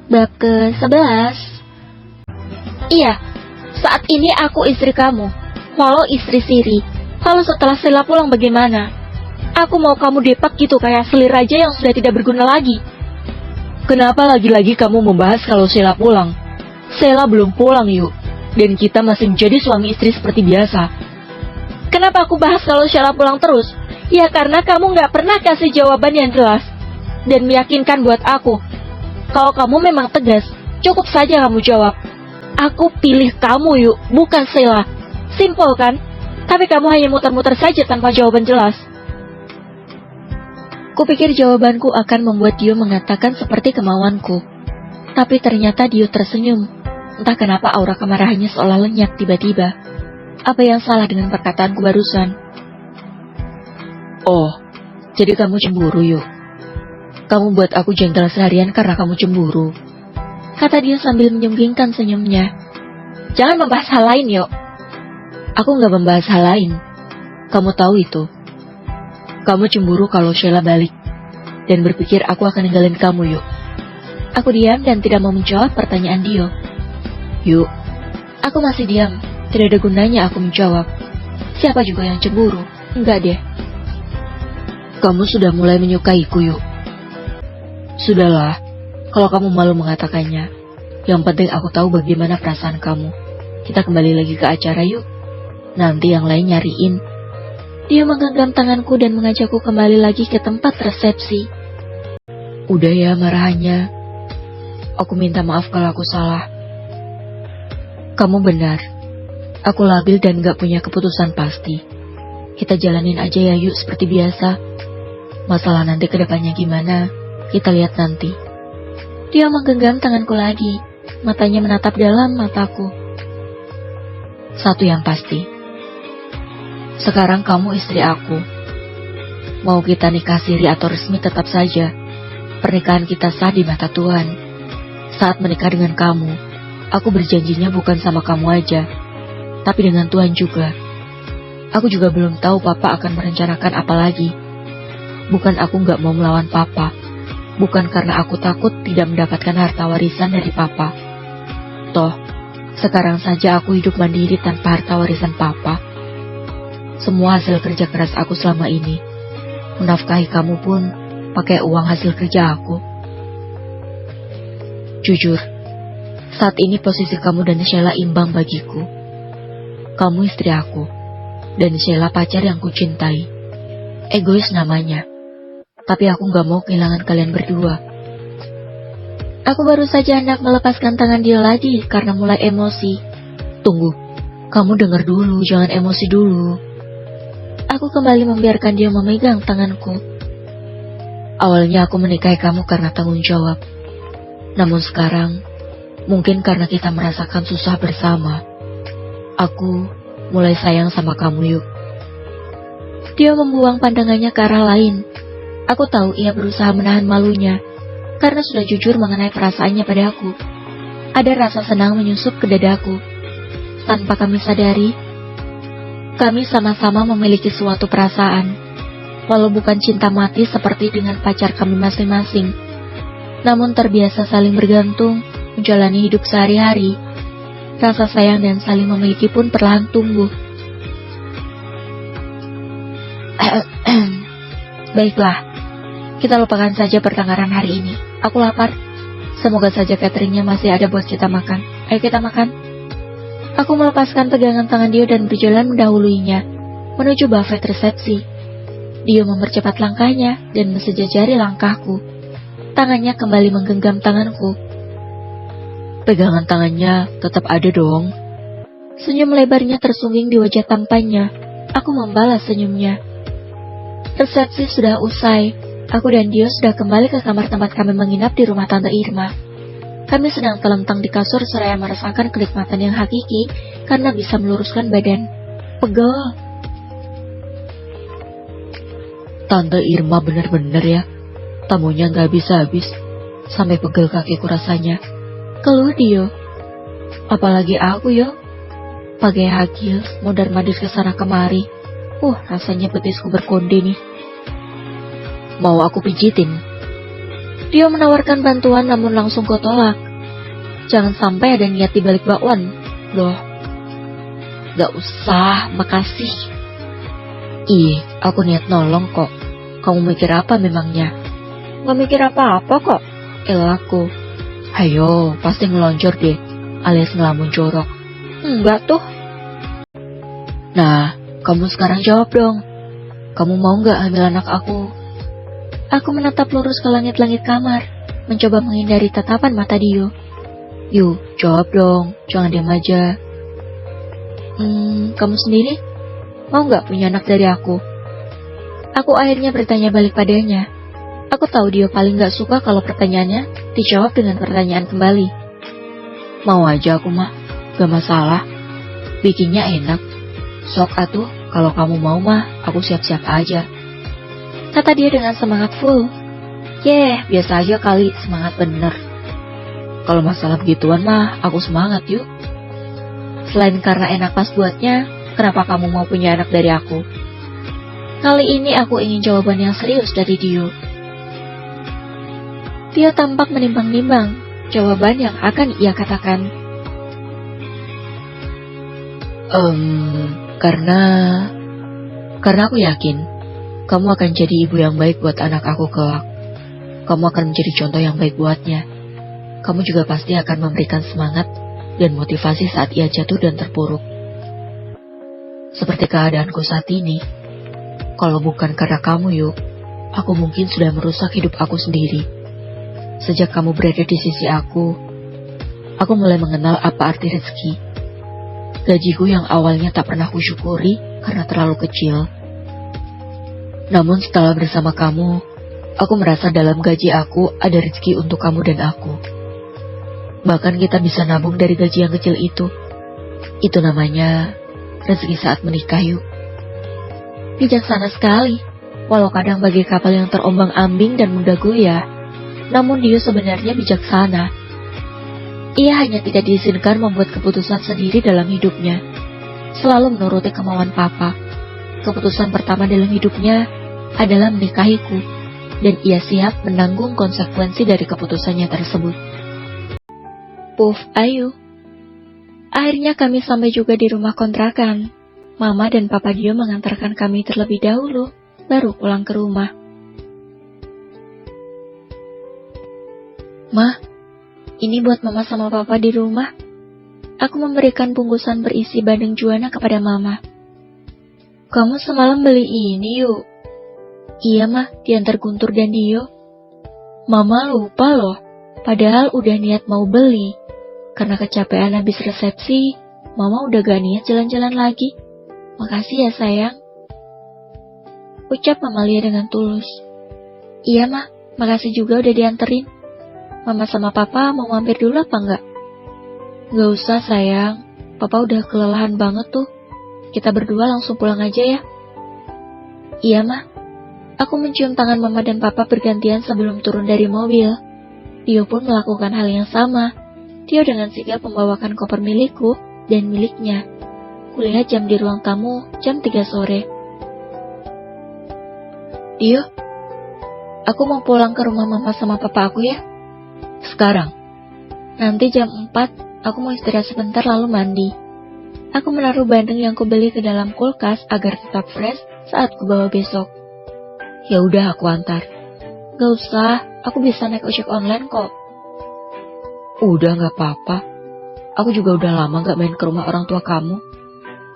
Bab ke-11. Iya, saat ini aku istri kamu, walau istri siri. Lalu setelah Sheila pulang bagaimana? Aku mau kamu depak gitu kayak selir raja yang sudah tidak berguna lagi. Kenapa lagi-lagi kamu membahas kalau Sheila pulang? Sheila belum pulang yuk, dan kita masih menjadi suami istri seperti biasa. Kenapa aku bahas kalau Sheila pulang terus? Ya karena kamu gak pernah kasih jawaban yang jelas dan meyakinkan buat aku. Kalau kamu memang tegas, cukup saja kamu jawab. Aku pilih kamu yuk, bukan Sheila. Simpel kan? Tapi kamu hanya muter-muter saja tanpa jawaban jelas. Kupikir jawabanku akan membuat Dio mengatakan seperti kemauanku. Tapi ternyata Dio tersenyum. Entah kenapa aura kemarahannya seolah lenyap tiba-tiba. Apa yang salah dengan perkataanku barusan? Oh, jadi kamu cemburu yuk. Kamu buat aku jengkel seharian karena kamu cemburu, kata dia sambil menyunggingkan senyumnya. Jangan membahas hal lain yuk. Aku gak membahas hal lain. Kamu tahu itu. Kamu cemburu kalau Sheila balik dan berpikir aku akan ninggalin kamu yuk. Aku diam dan tidak mau menjawab pertanyaan Dio. Yuk. Aku masih diam. Tidak ada gunanya aku menjawab. Siapa juga yang cemburu? Enggak deh. Kamu sudah mulai menyukaiku yuk. Sudahlah, kalau kamu malu mengatakannya. Yang penting aku tahu bagaimana perasaan kamu. Kita kembali lagi ke acara yuk. Nanti yang lain nyariin. Dia menggenggam tanganku dan mengajakku kembali lagi ke tempat resepsi. Udah ya marahannya. Aku minta maaf kalau aku salah. Kamu benar. Aku labil dan gak punya keputusan pasti. Kita jalanin aja ya yuk seperti biasa. Masalah nanti kedepannya gimana, kita lihat nanti. Dia menggenggam tanganku lagi. Matanya menatap dalam mataku. Satu yang pasti. Sekarang kamu istri aku. Mau kita nikah siri atau resmi tetap saja. Pernikahan kita sah di mata Tuhan. Saat menikah dengan kamu, aku berjanjinya bukan sama kamu aja, tapi dengan Tuhan juga. Aku juga belum tahu Papa akan merencanakan apa lagi. Bukan aku gak mau melawan Papa. Bukan karena aku takut tidak mendapatkan harta warisan dari Papa. Toh, sekarang saja aku hidup mandiri tanpa harta warisan Papa. Semua hasil kerja keras aku selama ini. Menafkahi kamu pun pakai uang hasil kerja aku. Jujur, saat ini posisi kamu dan Sheila imbang bagiku. Kamu istri aku, dan Sheila pacar yang kucintai. Egois namanya, tapi aku gak mau kehilangan kalian berdua. Aku baru saja hendak melepaskan tangan dia lagi karena mulai emosi. Tunggu, kamu dengar dulu, jangan emosi dulu. Aku kembali membiarkan dia memegang tanganku. Awalnya aku menikahi kamu karena tanggung jawab. Namun sekarang, mungkin karena kita merasakan susah bersama, aku mulai sayang sama kamu yuk. Dia membuang pandangannya ke arah lain. Aku tahu ia berusaha menahan malunya, karena sudah jujur mengenai perasaannya pada aku. Ada rasa senang menyusup ke dadaku. Tanpa kami sadari, kami sama-sama memiliki suatu perasaan. Walau bukan cinta mati seperti dengan pacar kami masing-masing, namun terbiasa saling bergantung, menjalani hidup sehari-hari. Rasa sayang dan saling memiliki pun perlahan tumbuh. Baiklah, kita lupakan saja pertengkaran hari ini. Aku lapar. Semoga saja cateringnya masih ada buat kita makan. Ayo kita makan. Aku melepaskan pegangan tangan Dio dan berjalan mendahuluinya, menuju buffet resepsi. Dio mempercepat langkahnya dan mensejajari langkahku. Tangannya kembali menggenggam tanganku. Pegangan tangannya tetap ada dong. Senyum lebarnya tersungging di wajah tampannya. Aku membalas senyumnya. Resepsi sudah usai. Aku dan Dio sudah kembali ke kamar tempat kami menginap di rumah Tante Irma. Kami sedang telentang di kasur seraya merasakan kenikmatan yang hakiki karena bisa meluruskan badan. Pegel. Tante Irma benar-benar ya. Tamunya gak habis-habis. Sampai pegel kakiku rasanya. Keluh Dio. Apalagi aku yo. Pakai high heels, mondar-mandir ke sana kemari. Rasanya betisku berkonde nih. Mau aku pijitin? Dia menawarkan bantuan namun langsung kau tolak. Jangan sampai ada niat di balik bakwan. Loh, Gak usah, makasih. Ih, aku niat nolong kok. Kamu mikir apa memangnya? gak mikir apa-apa kok. Elaku. Hayo, pasti ngelonjor deh, alias ngelamun jorok. Enggak tuh. Nah, kamu sekarang jawab dong. Kamu mau gak hamil anak aku? Aku menatap lurus ke langit-langit kamar, mencoba menghindari tatapan mata Dio. Yuk, jawab dong, jangan diam aja. Kamu sendiri? Mau gak punya anak dari aku? Aku akhirnya bertanya balik padanya. Aku tahu Dio paling gak suka kalau pertanyaannya dijawab dengan pertanyaan kembali. Mau aja aku mah, gak masalah. Bikinnya enak. Sok atuh, kalau kamu mau mah, aku siap-siap aja. Kata dia dengan semangat full. Biasa aja kali, semangat bener. Kalau masalah begituan mah, aku semangat yuk. Selain karena enak pas buatnya, kenapa kamu mau punya anak dari aku? Kali ini aku ingin jawaban yang serius dari Dio. Dia tampak menimbang-nimbang jawaban yang akan ia katakan. Karena aku yakin kamu akan jadi ibu yang baik buat anak aku kelak. Kamu akan menjadi contoh yang baik buatnya. Kamu juga pasti akan memberikan semangat dan motivasi saat ia jatuh dan terpuruk. Seperti keadaanku saat ini. Kalau bukan karena kamu yuk, aku mungkin sudah merusak hidup aku sendiri. Sejak kamu berada di sisi aku mulai mengenal apa arti rezeki. Gajiku yang awalnya tak pernah kusyukuri karena terlalu kecil. Namun setelah bersama kamu, aku merasa dalam gaji aku ada rezeki untuk kamu dan aku. Bahkan kita bisa nabung dari gaji yang kecil itu. Itu namanya rezeki saat menikah yuk. Bijaksana sekali. Walau kadang bagai kapal yang terombang-ambing dan mudah goyah, namun dia sebenarnya bijaksana. Ia hanya tidak diizinkan membuat keputusan sendiri dalam hidupnya. Selalu menuruti kemauan papa. Keputusan pertama dalam hidupnya adalah menikahiku, dan ia siap menanggung konsekuensi dari keputusannya tersebut. Puff, ayo. Akhirnya kami sampai juga di rumah kontrakan. Mama dan Papa Dio mengantarkan kami terlebih dahulu, baru pulang ke rumah. Ma, ini buat Mama sama Papa di rumah. Aku memberikan bungkusan berisi bandeng juana kepada Mama. Kamu semalam beli ini yuk. Iya mah, diantar Guntur dan Dio. Mama lupa loh, padahal udah niat mau beli. Karena kecapean habis resepsi, Mama udah gak niat jalan-jalan lagi. Makasih ya sayang. Ucap Mama Lia dengan tulus. Iya mah, makasih juga udah dianterin. Mama sama Papa mau mampir dulu apa enggak? Gak usah sayang, Papa udah kelelahan banget tuh. Kita berdua langsung pulang aja ya. Iya mah. Aku mencium tangan Mama dan Papa bergantian sebelum turun dari mobil. Dio pun melakukan hal yang sama. Dio dengan sigap membawakan koper milikku dan miliknya. Kulihat jam di ruang tamu jam 3 sore. Dio, aku mau pulang ke rumah Mama sama Papa aku ya. Sekarang? Nanti jam 4, aku mau istirahat sebentar lalu mandi. Aku menaruh bandeng yang kubeli ke dalam kulkas agar tetap fresh saat kubawa besok. Ya udah aku antar. Gak usah, aku bisa naik ojek online kok. Udah gak apa-apa. Aku juga udah lama gak main ke rumah orang tua kamu.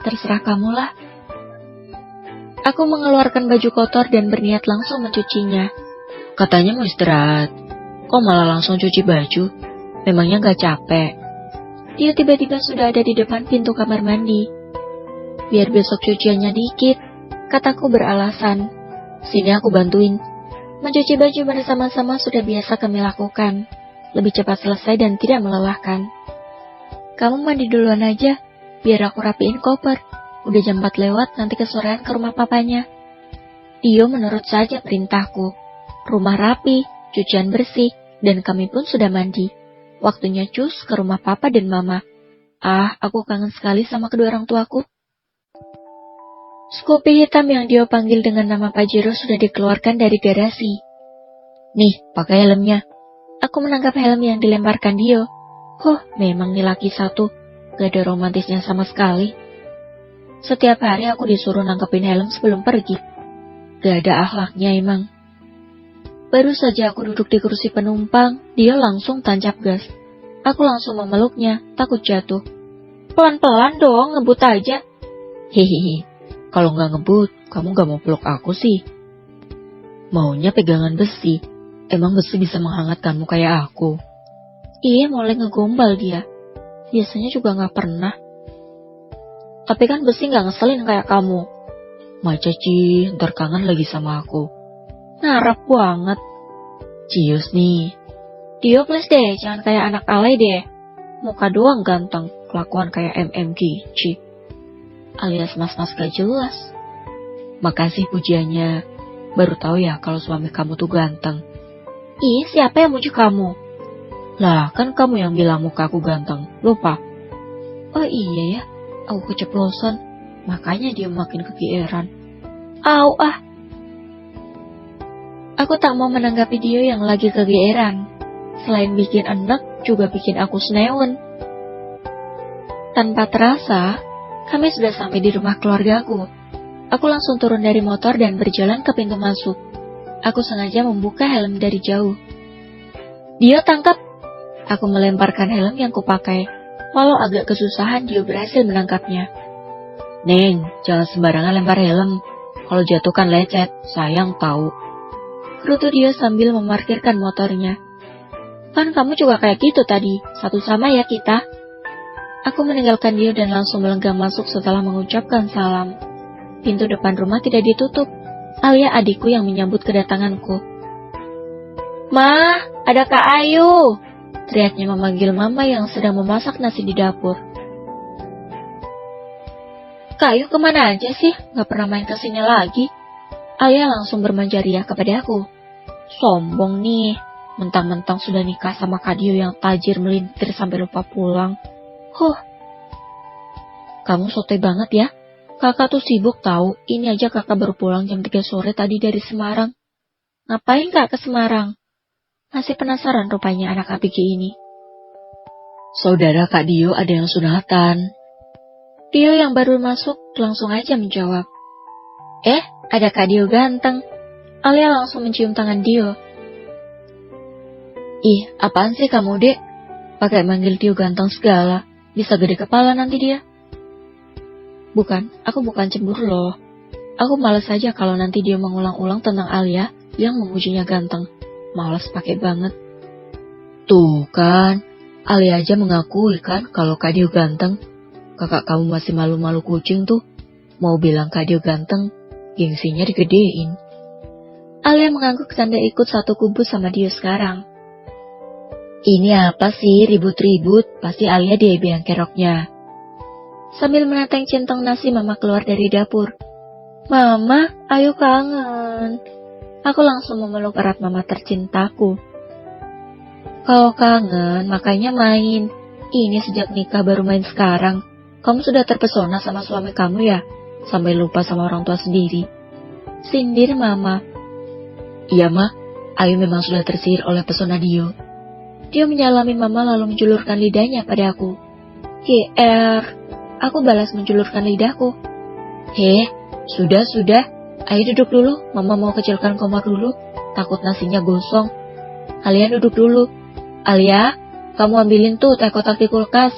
Terserah kamu lah. Aku mengeluarkan baju kotor dan berniat langsung mencucinya. Katanya mau istirahat. Kok malah langsung cuci baju? Memangnya gak capek? Dia tiba-tiba sudah ada di depan pintu kamar mandi. Biar besok cuciannya dikit, kataku beralasan. Sini aku bantuin. Mencuci baju bersama-sama sudah biasa kami lakukan. Lebih cepat selesai dan tidak melelahkan. Kamu mandi duluan aja, biar aku rapiin koper. Udah jam 4 lewat, nanti kesorean ke rumah papanya. Dio menurut saja perintahku. Rumah rapi, cucian bersih, dan kami pun sudah mandi. Waktunya cus ke rumah papa dan mama. Aku kangen sekali sama kedua orang tuaku. Scoopy hitam yang Dio panggil dengan nama Pajero sudah dikeluarkan dari garasi. Nih, pakai helmnya. Aku menangkap helm yang dilemparkan Dio. Memang nih laki satu. Gak ada romantisnya sama sekali. Setiap hari aku disuruh nangkepin helm sebelum pergi. Gak ada akhlaknya emang. Baru saja aku duduk di kursi penumpang, dia langsung tancap gas. Aku langsung memeluknya, takut jatuh. Pelan-pelan dong, ngebut aja. Hehehe, kalau nggak ngebut, kamu nggak mau peluk aku sih. Maunya pegangan besi, emang besi bisa menghangatkanmu kayak aku. Iya, mulai ngegombal dia. Biasanya juga nggak pernah. Tapi kan besi nggak ngeselin kayak kamu. Macaci, ntar kangen lagi sama aku. Ngarep banget. Cius nih. Dio please deh, jangan kayak anak alay deh. Muka doang ganteng, kelakuan kayak MMG. Alias mas-mas gak jelas. Makasih pujiannya. Baru tahu ya kalau suami kamu tuh ganteng. Ih, siapa yang muji kamu? Lah, kan kamu yang bilang muka aku ganteng. Lupa? Oh iya ya, aku keceplosan. Makanya dia makin kegeeran. Au ah. Aku tak mau menanggapi dia yang lagi kegeeran. Selain bikin enek, juga bikin aku senewen. Tanpa terasa, kami sudah sampai di rumah keluargaku. Aku langsung turun dari motor dan berjalan ke pintu masuk. Aku sengaja membuka helm dari jauh. Dia tangkap. Aku melemparkan helm yang kupakai. Walau agak kesusahan, dia berhasil menangkapnya. Neng, jangan sembarangan lempar helm. Kalau jatuh kan lecet, sayang tahu. Gerutu dia sambil memarkirkan motornya. Kan kamu juga kayak gitu tadi, satu sama ya kita. Aku meninggalkan dia dan langsung melenggang masuk setelah mengucapkan salam. Pintu depan rumah tidak ditutup. Alia adikku yang menyambut kedatanganku. Ma, ada Kak Ayu. Teriaknya memanggil mama yang sedang memasak nasi di dapur. Kak Ayu kemana aja sih? Gak pernah main kesini lagi. Alia langsung bermanja ria kepada aku. Sombong nih. Mentang-mentang sudah nikah sama Kak Dio yang tajir melintir sampai lupa pulang. Kamu sotoy banget ya. Kakak tuh sibuk tahu. Ini aja kakak baru pulang jam 3 sore tadi dari Semarang. Ngapain kak ke Semarang? Masih penasaran rupanya anak ABG ini. Saudara Kak Dio ada yang sunatan. Dio yang baru masuk langsung aja menjawab. Ada Kak Dio ganteng. Alia langsung mencium tangan Dio. Ih, apaan sih kamu dek? Pakai manggil Dio ganteng segala. Bisa gede kepala nanti dia. Bukan, aku bukan cemburu loh. Aku malas aja kalau nanti dia mengulang-ulang tentang Alia yang memujinya ganteng. Malas pakai banget. Tuh kan, Alia aja mengakui kan kalau Kak Dio ganteng. Kakak kamu masih malu-malu kucing tuh. Mau bilang Kak Dio ganteng, gengsinya digedein. Alia mengangguk sambil ikut satu kubu sama Dio sekarang. Ini apa sih ribut-ribut? Pasti Alia diebeng keroknya. Sambil menateng centong nasi, mama keluar dari dapur. Mama, ayo kangen. Aku langsung memeluk erat mama tercintaku. Kalau kangen, makanya main. Ini sejak nikah baru main sekarang. Kamu sudah terpesona sama suami kamu ya? Sampai lupa sama orang tua sendiri. Sindir mama. Iya ma, Ayu memang sudah tersihir oleh pesona Dio. Dia menyalami mama lalu menjulurkan lidahnya pada aku. GR. Aku balas menjulurkan lidahku. Sudah. Ayo duduk dulu, mama mau kecilkan kompor dulu. Takut nasinya gosong. Kalian duduk dulu. Alia, kamu ambilin tuh teh kotak di kulkas.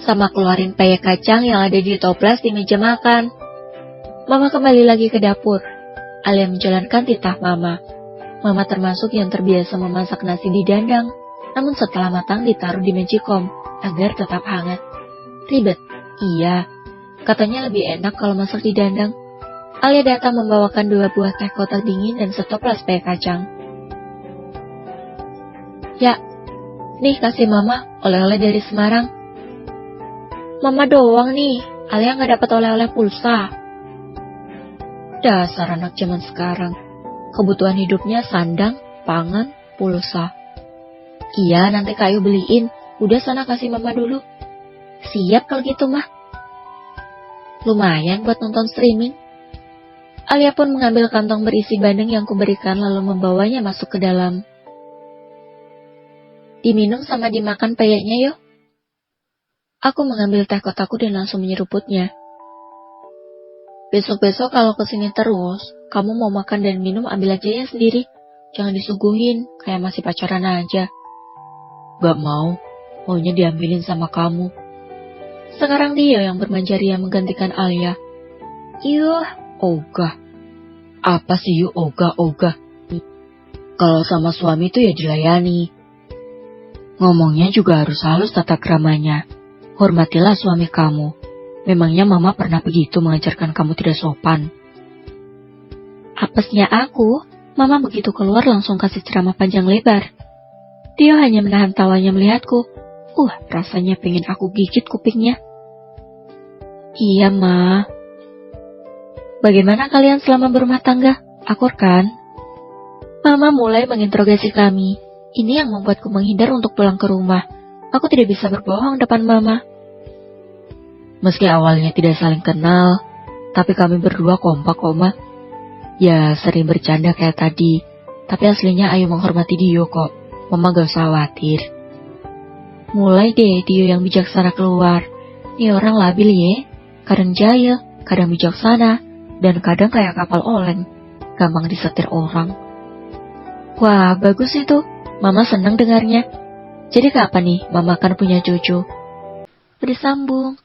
Sama keluarin peyek kacang yang ada di toples di meja makan. Mama kembali lagi ke dapur. Alia menjalankan titah mama. Mama termasuk yang terbiasa memasak nasi di dandang. Namun setelah matang ditaruh di magicom agar tetap hangat. Ribet? Iya. Katanya lebih enak kalau masak di dandang. Alia datang membawakan 2 buah teh kotak dingin dan setoples peyek kacang. Ya, nih kasih mama oleh-oleh dari Semarang. Mama doang nih, Alia gak dapat oleh-oleh pulsa. Dasar anak zaman sekarang. Kebutuhan hidupnya sandang, pangan, pulsa. Iya, nanti Kak Ayu beliin. Udah sana kasih mama dulu. Siap kalau gitu mah. Lumayan buat nonton streaming. Alia pun mengambil kantong berisi bandeng yang kuberikan lalu membawanya masuk ke dalam. Diminum sama dimakan peyeknya yuk. Aku mengambil teh kotaku dan langsung menyeruputnya. Besok-besok kalau kesini terus, kamu mau makan dan minum ambil aja ya sendiri. Jangan disuguhin, kayak masih pacaran aja. Gak mau, maunya diambilin sama kamu. Sekarang dia yang bermanja ria menggantikan Alia. Yuh, ogah. Apa sih yuk ogah-ogah? Kalau sama suami tuh ya dilayani. Ngomongnya juga harus halus tata keramanya. Hormatilah suami kamu. Memangnya mama pernah begitu mengajarkan kamu tidak sopan? Apesnya aku, mama begitu keluar langsung kasih ceramah panjang lebar. Dia hanya menahan tawanya melihatku. Rasanya pengen aku gigit kupingnya. Iya, Ma. Bagaimana kalian selama berumah tangga? Akur kan? Mama mulai menginterogasi kami. Ini yang membuatku menghindar untuk pulang ke rumah. Aku tidak bisa berbohong depan mama. Meski awalnya tidak saling kenal, tapi kami berdua kompak kok, Ma. Ya, sering bercanda kayak tadi. Tapi aslinya Ayu menghormati Dio kok. Mama gak usah khawatir. Mulai deh Dio yang bijaksana keluar. Ini orang labil ya. Kadang jahil, kadang bijaksana, dan kadang kayak kapal oleng. Gampang disetir orang. Wah, bagus itu. Mama senang dengarnya. Jadi kapan nih Mama akan punya cucu? Bersambung.